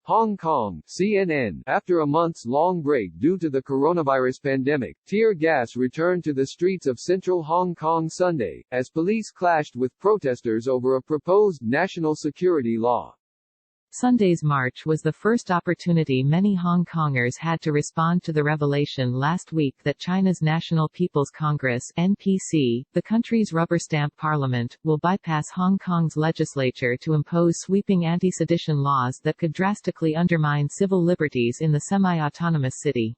Hong Kong, CNN. After a months-long break due to the coronavirus pandemic, tear gas returned to the streets of central Hong Kong Sunday, as police clashed with protesters over a proposed national security law. Sunday's march was the first opportunity many Hong Kongers had to respond to the revelation last week that China's National People's Congress (NPC), the country's rubber-stamp parliament, will bypass Hong Kong's legislature to impose sweeping anti-sedition laws that could drastically undermine civil liberties in the semi-autonomous city.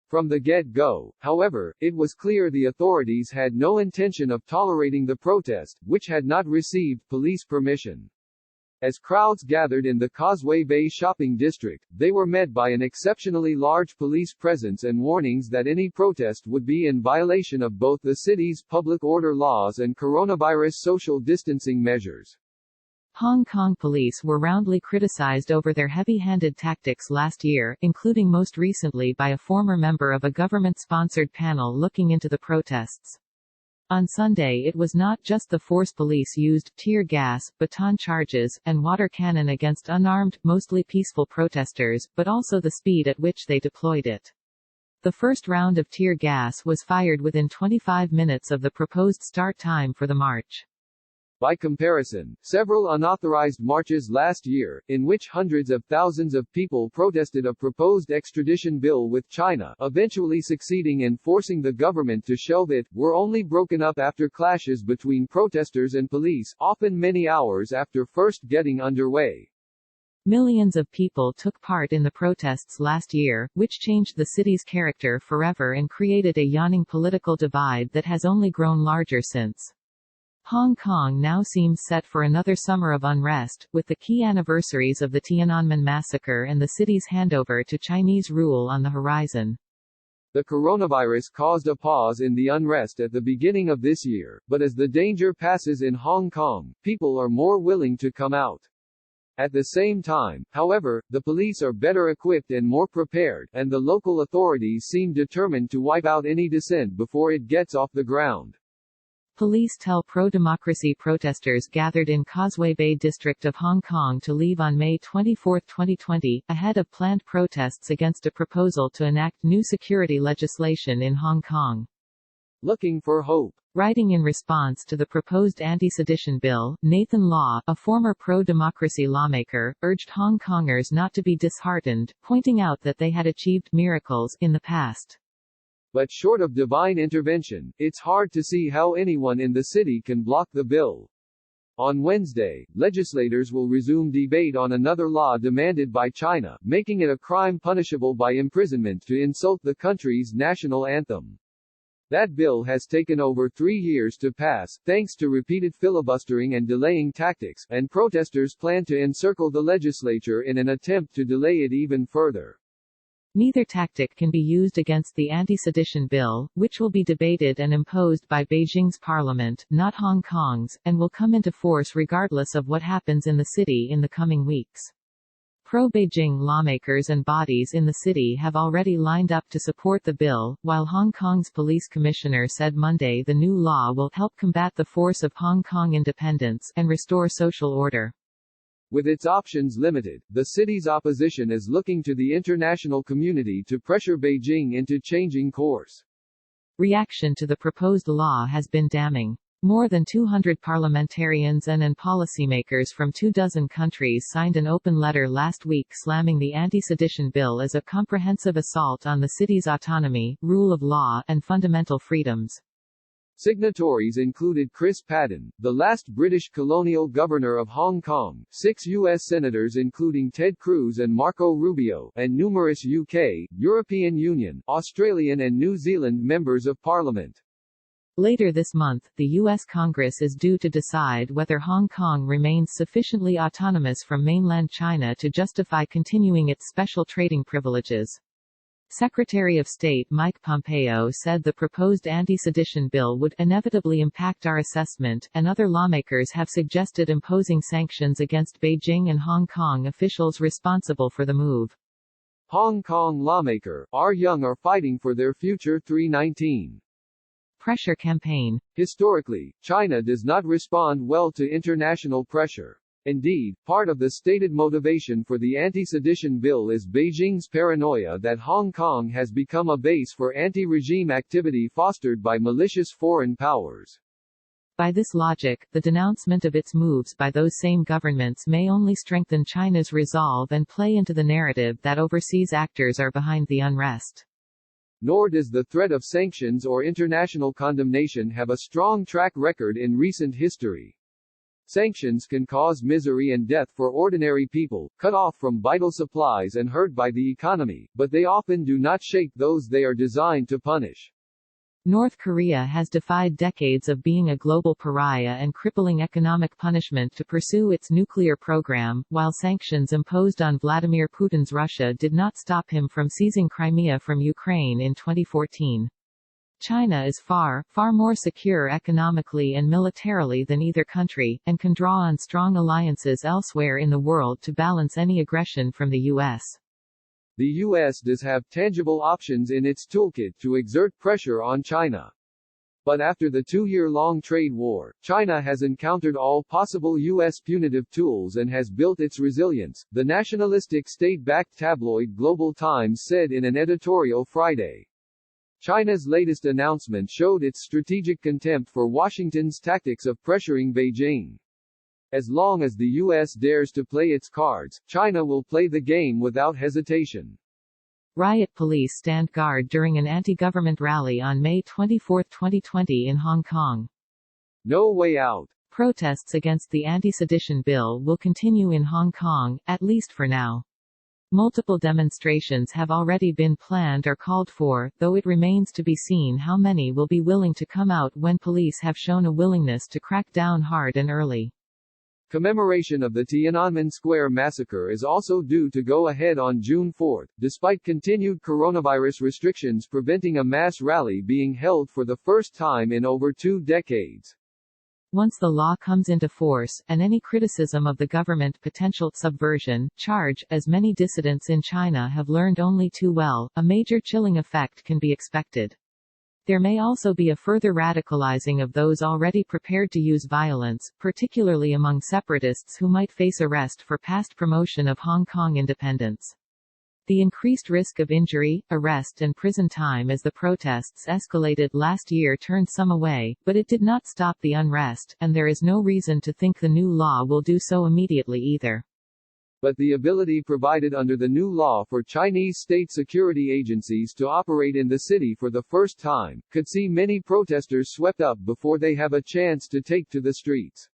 From the get-go, however, it was clear the authorities had no intention of tolerating the protest, which had not received police permission. As crowds gathered in the Causeway Bay shopping district, they were met by an exceptionally large police presence and warnings that any protest would be in violation of both the city's public order laws and coronavirus social distancing measures. Hong Kong police were roundly criticized over their heavy-handed tactics last year, including most recently by a former member of a government-sponsored panel looking into the protests. On Sunday it was not just the force police used, tear gas, baton charges, and water cannon against unarmed, mostly peaceful protesters, but also the speed at which they deployed it. The first round of tear gas was fired within 25 minutes of the proposed start time for the march. By comparison, several unauthorized marches last year, in which hundreds of thousands of people protested a proposed extradition bill with China, eventually succeeding in forcing the government to shelve it, were only broken up after clashes between protesters and police, often many hours after first getting underway. Millions of people took part in the protests last year, which changed the city's character forever and created a yawning political divide that has only grown larger since. Hong Kong now seems set for another summer of unrest, with the key anniversaries of the Tiananmen massacre and the city's handover to Chinese rule on the horizon. The coronavirus caused a pause in the unrest at the beginning of this year, but as the danger passes in Hong Kong, people are more willing to come out. At the same time, however, the police are better equipped and more prepared, and the local authorities seem determined to wipe out any dissent before it gets off the ground. Police tell pro-democracy protesters gathered in Causeway Bay district of Hong Kong to leave on May 24, 2020, ahead of planned protests against a proposal to enact new security legislation in Hong Kong. Looking for hope. Writing in response to the proposed anti-sedition bill, Nathan Law, a former pro-democracy lawmaker, urged Hong Kongers not to be disheartened, pointing out that they had achieved miracles in the past. But short of divine intervention, it's hard to see how anyone in the city can block the bill. On Wednesday, legislators will resume debate on another law demanded by China, making it a crime punishable by imprisonment to insult the country's national anthem. That bill has taken over 3 years to pass, thanks to repeated filibustering and delaying tactics, and protesters plan to encircle the legislature in an attempt to delay it even further. Neither tactic can be used against the anti-sedition bill, which will be debated and imposed by Beijing's parliament, not Hong Kong's, and will come into force regardless of what happens in the city in the coming weeks. Pro-Beijing lawmakers and bodies in the city have already lined up to support the bill, while Hong Kong's police commissioner said Monday the new law will help combat the force of Hong Kong independence and restore social order. With its options limited, the city's opposition is looking to the international community to pressure Beijing into changing course. Reaction to the proposed law has been damning. More than 200 parliamentarians and policymakers from 24 countries signed an open letter last week slamming the anti-sedition bill as a comprehensive assault on the city's autonomy, rule of law, and fundamental freedoms. Signatories included Chris Patten, the last British colonial governor of Hong Kong, 6 U.S. senators including Ted Cruz and Marco Rubio, and numerous UK, European Union, Australian and New Zealand members of parliament. Later this month, the U.S. Congress is due to decide whether Hong Kong remains sufficiently autonomous from mainland China to justify continuing its special trading privileges. Secretary of State Mike Pompeo said the proposed anti-sedition bill would inevitably impact our assessment, and other lawmakers have suggested imposing sanctions against Beijing and Hong Kong officials responsible for the move. Hong Kong lawmaker, R. Young are fighting for their future 319. Pressure campaign. Historically, China does not respond well to international pressure. Indeed, part of the stated motivation for the anti-sedition bill is Beijing's paranoia that Hong Kong has become a base for anti-regime activity fostered by malicious foreign powers. By this logic, the denouncement of its moves by those same governments may only strengthen China's resolve and play into the narrative that overseas actors are behind the unrest. Nor does the threat of sanctions or international condemnation have a strong track record in recent history. Sanctions can cause misery and death for ordinary people, cut off from vital supplies and hurt by the economy, but they often do not shake those they are designed to punish. North Korea has defied decades of being a global pariah and crippling economic punishment to pursue its nuclear program, while sanctions imposed on Vladimir Putin's Russia did not stop him from seizing Crimea from Ukraine in 2014. China is far more secure economically and militarily than either country, and can draw on strong alliances elsewhere in the world to balance any aggression from the U.S. The U.S. does have tangible options in its toolkit to exert pressure on China. But after the two-year-long trade war, China has encountered all possible U.S. punitive tools and has built its resilience, the nationalistic state-backed tabloid Global Times said in an editorial Friday. China's latest announcement showed its strategic contempt for Washington's tactics of pressuring Beijing. As long as the U.S. dares to play its cards, China will play the game without hesitation. Riot police stand guard during an anti-government rally on May 24, 2020 in Hong Kong. No way out. Protests against the anti-sedition bill will continue in Hong Kong, at least for now. Multiple demonstrations have already been planned or called for, though it remains to be seen how many will be willing to come out when police have shown a willingness to crack down hard and early. Commemoration of the Tiananmen Square massacre is also due to go ahead on June 4, despite continued coronavirus restrictions preventing a mass rally being held for the first time in over 2 decades. Once the law comes into force, and any criticism of the government potential subversion charge, as many dissidents in China have learned only too well, a major chilling effect can be expected. There may also be a further radicalizing of those already prepared to use violence, particularly among separatists who might face arrest for past promotion of Hong Kong independence. The increased risk of injury, arrest and prison time as the protests escalated last year turned some away, but it did not stop the unrest, and there is no reason to think the new law will do so immediately either. But the ability provided under the new law for Chinese state security agencies to operate in the city for the first time, could see many protesters swept up before they have a chance to take to the streets.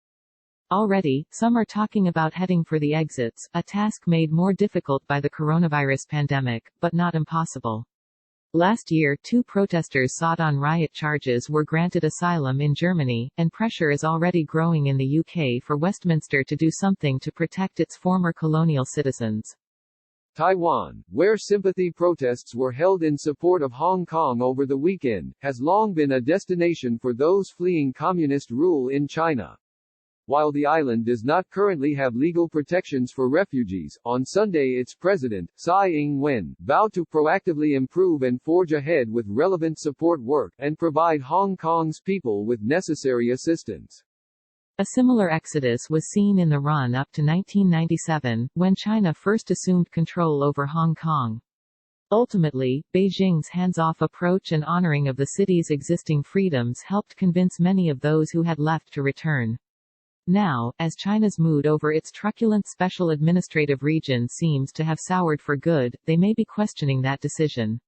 Already, some are talking about heading for the exits, a task made more difficult by the coronavirus pandemic, but not impossible. Last year, 2 protesters sought on riot charges were granted asylum in Germany, and pressure is already growing in the UK for Westminster to do something to protect its former colonial citizens. Taiwan, where sympathy protests were held in support of Hong Kong over the weekend, has long been a destination for those fleeing communist rule in China. While the island does not currently have legal protections for refugees, on Sunday its president, Tsai Ing-wen, vowed to proactively improve and forge ahead with relevant support work, and provide Hong Kong's people with necessary assistance. A similar exodus was seen in the run-up to 1997, when China first assumed control over Hong Kong. Ultimately, Beijing's hands-off approach and honoring of the city's existing freedoms helped convince many of those who had left to return. Now, as China's mood over its truculent special administrative region seems to have soured for good, they may be questioning that decision.